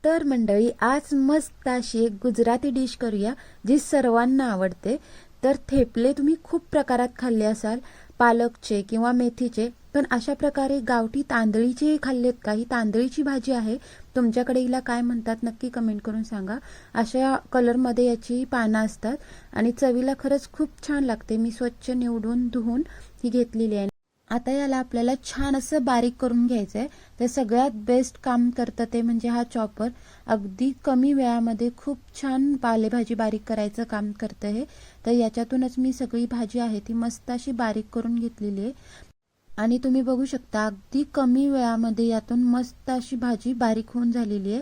तर मंडळी, आज मस्त अशी एक गुजराती डिश करूया जी सर्वांना आवडते। तर थेपले तुम्ही खूप प्रकारात खाल्ले असाल, पालकचे किंवा मेथीचे, पण अशा प्रकारे गावठी तांदळीचे खाल्लेत का? ही तांदळीची भाजी आहे। तुमच्याकडे हिला काय म्हणतात नक्की कमेंट करून सांगा। अशा कलरमध्ये याची पानं असतात आणि चवीला खरंच खूप छान लागते। मी स्वच्छ निवडून धुवून ही घेतलेली आहे। आता याला आपल्याला छान असं बारीक करून घ्यायचं आहे। तर सगळ्यात बेस्ट काम करतं ते म्हणजे हा चॉपर। अगदी कमी वेळामध्ये खूप छान पालेभाजी बारीक करायचं काम करतं हे। तर याच्यातूनच मी सगळी भाजी आहे ती मस्त अशी बारीक करून घेतलेली आहे आणि तुम्ही बघू शकता अगदी कमी वेळामध्ये यातून मस्त अशी भाजी बारीक होऊन झालेली आहे।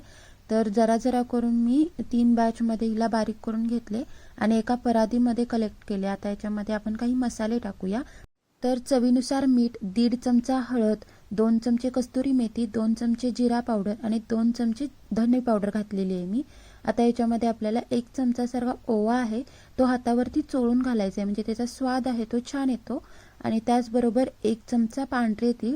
तर जरा जरा करून मी 3 बॅचमध्ये हिला बारीक करून घेतले आणि एका परातीमध्ये कलेक्ट केले। आता याच्यामध्ये आपण काही मसाले टाकूया। तर चवीनुसार मीठ, 1.5 चमचा हळद, 2 चमचे कस्तुरी मेथी, 2 चमचे जिरा पावडर आणि 2 चमचे धने पावडर घातलेली आहे मी। आता याच्यामध्ये आपल्याला 1 चमचा सर्व ओवा आहे तो हातावरती चोळून घालायचा आहे, म्हणजे त्याचा स्वाद आहे तो छान येतो। आणि त्याचबरोबर 1 चमचा पांढरे तीळ।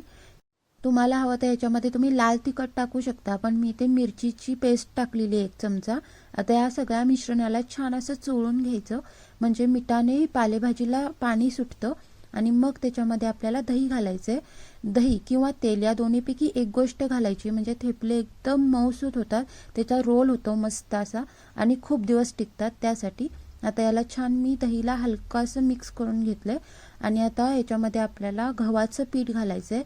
तुम्हाला हवं तर याच्यामध्ये तुम्ही लाल तिखट टाकू शकता, पण मी ते मिरचीची पेस्ट टाकलेली आहे 1 चमचा। आता या सगळ्या मिश्रणाला छान असं चोळून घ्यायचं, म्हणजे मिठाने पालेभाजीला पाणी सुटतं। आणि मग त्याच्यामध्ये आपल्याला दही घालायचंय। दही किंवा तेल या दोन्हीपैकी एक गोष्ट घालायची, म्हणजे थेपले एकदम मऊसूत होतात, त्याचा रोल होतो मस्त असा आणि खूप दिवस टिकतात त्यासाठी। आता याला छान मी दहीला हलकासं मिक्स करून घेतलंय आणि आता याच्यामध्ये आपल्याला गव्हाचं पीठ घालायचंय।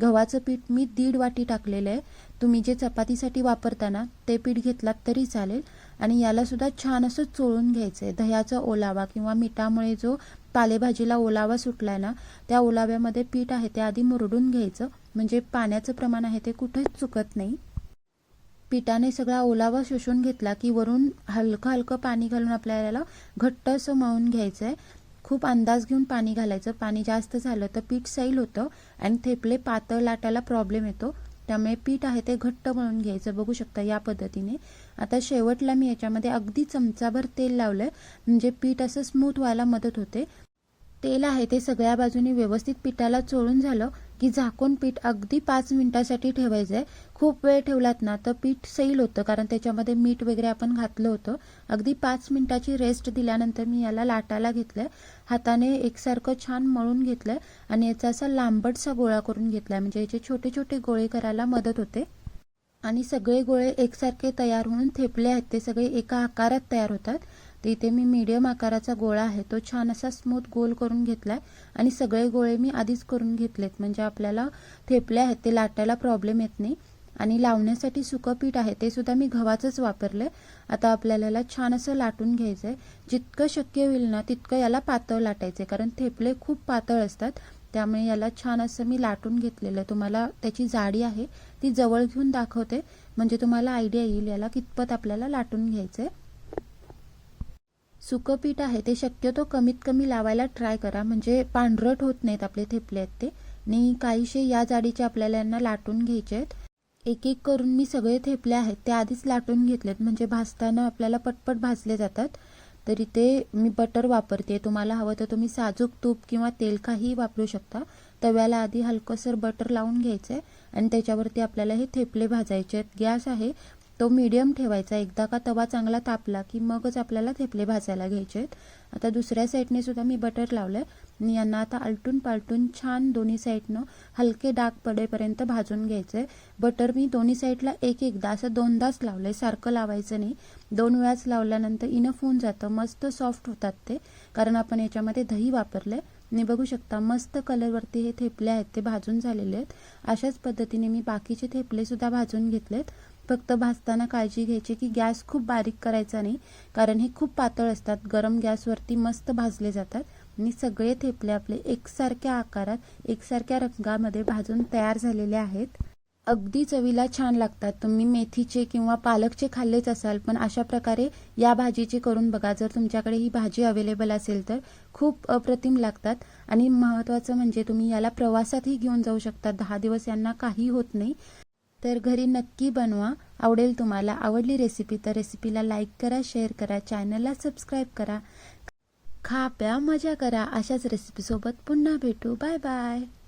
गव्हाचं पीठ मी 1.5 वाटी टाकलेलं आहे। तुम्ही जे चपातीसाठी वापरताना ते पीठ घेतलात तरी चालेल। आणि याला सुद्धा छान असं चोळून घ्यायचंय। दह्याचा ओलावा किंवा मिठामुळे जो पालेभाजीला ओलावा सुटलाय ना, त्या ओलाव्यामध्ये पीठ आहे ते आधी मुरडून घ्यायचं, म्हणजे पाण्याचं प्रमाण आहे ते कुठेच चुकत नाही। पिठाने सगळा ओलावा शोषून घेतला की वरून हलकं हलकं पाणी घालून आपल्याला घट्ट असं मळून घ्यायचंय। खूप अंदाज घेऊन पाणी घालायचं, पाणी जास्त झालं तर पीठ सैल होतं आणि थेपले पातळ लाटायला प्रॉब्लेम येतो। त्यामुळे पीठ आहे ते घट्ट मळून घ्यायचं, बघू शकता या पद्धतीने। आता शेवटला मी याच्यामध्ये अगदी चमचाभर तेल लावलंय, म्हणजे पीठ असं स्मूथ व्हायला मदत होते। तेल आहे ते सगळ्या बाजूनी व्यवस्थित पिठाला चोळून झालं की झाकून पीठ अगदी 5 मिनिटासाठी ठेवायचंय। खूप वेळ ठेवलात ना तर पीठ सैल होतं, कारण त्याच्यामध्ये मीठ वगैरे आपण घातलं होतं। अगदी 5 मिनिटाची रेस्ट दिल्यानंतर मी याला लाटायला घेतलंय। हाताने एकसारखं छान मळून घेतलंय आणि याचा असा लांबटसा गोळा करून घेतलाय, म्हणजे याचे छोटे छोटे गोळे करायला मदत होते। आणि सगळे गोळे एकसारखे तयार होऊन थेपले आहेत ते सगळे एका आकारात तयार होतात। तर इथे मी मीडियम आकाराचा गोळा आहे तो छान असा स्मूथ गोल करून घेतलाय आणि सगळे गोळे मी आधीच करून घेतलेत, म्हणजे आपल्याला थेपले आहेत ते लाटायला प्रॉब्लेम येत नाही। आणि लावण्यासाठी सुकं पीठ आहे ते सुद्धा मी गव्हाचंच वापरलंय। आता आपल्याला छान असं लाटून घ्यायचंय, जितकं शक्य होईल ना तितकं याला पातळ लाटायचंय, कारण थेपले खूप पातळ असतात। त्यामुळे याला छान असं मी लाटून घेतलेलं आहे। तुम्हाला त्याची जाडी आहे ती जवळ घेऊन दाखवते, म्हणजे तुम्हाला आयडिया येईल याला कितपत आपल्याला लाटून घ्यायचंय। सुकं पीठ आहे ते शक्यतो कमीत कमी लावायला ट्राय करा, म्हणजे पांढरट होत नाहीत आपले थेपले आहेत ते। आणि काहीशे या जाडीचे आपल्याला यांना लाटून घ्यायचे आहेत। एक एक करून मी सगळे थेपले आहेत ते आधीच लाटून घेतलेत, म्हणजे भाजताना आपल्याला पटपट भाजले जातात। तर इथे मी बटर वापरते, तुम्हाला हवं तर तुम्ही साजूक तूप किंवा तेल काही वापरू शकता। तव्याला आधी हलकंसर बटर लावून घ्यायचंय आणि त्याच्यावरती आपल्याला हे थेपले भाजायचे आहेत। गॅस आहे तो मीडियम ठेवायचा, एकदा का तवा चांगला तापला की मगच आपल्याला थेपले भाजायला घ्यायचे आहेत। आता दुसऱ्या साईडने सुद्धा मी बटर लावलंय आणि यांना आता आलटून पालटून छान दोन्ही साईडनं हलके डाग पडेपर्यंत भाजून घ्यायचंय। बटर मी दोन्ही साईडला एक एकदा असं 2दाच लावलंय, सारखं लावायचं नाही। 2 वेळाच लावल्यानंतर इनफ होऊन जातं, मस्त सॉफ्ट होतात ते, कारण आपण याच्यामध्ये दही वापरलंय। आणि बघू शकता मस्त कलरवरती हे थेपले आहेत ते भाजून झालेले आहेत। अशाच पद्धतीने मी बाकीचे थेपले सुद्धा भाजून घेतलेत। फक्त भाजताना काळजी घ्यायची की गॅस खूप बारीक करायचा नाही, कारण हे खूप पातळ असतात। गरम गॅसवरती मस्त भाजले जातात आणि सगळे थेपले आपले एकसारख्या आकारात एकसारख्या रंगामध्ये भाजून तयार झालेले आहेत। अगदी चवीला छान लागतात। तुम्ही मेथीचे किंवा पालकचे खाल्लेच असाल, पण अशा प्रकारे या भाजीचे करून बघा, जर तुमच्याकडे ही भाजी अवेलेबल असेल तर। खूप अप्रतिम लागतात आणि महत्त्वाचं म्हणजे तुम्ही याला प्रवासातही घेऊन जाऊ शकता, 10 दिवस यांना काही होत नाही। तर घरी नक्की बनवा, आवडेल तुम्हाला। आवडली रेसिपी तर रेसिपीला लाईक करा, शेअर करा, चॅनलला सबस्क्राईब करा। खा प्या मजा करा। अशाच रेसिपीसोबत पुन्हा भेटू। Bye bye.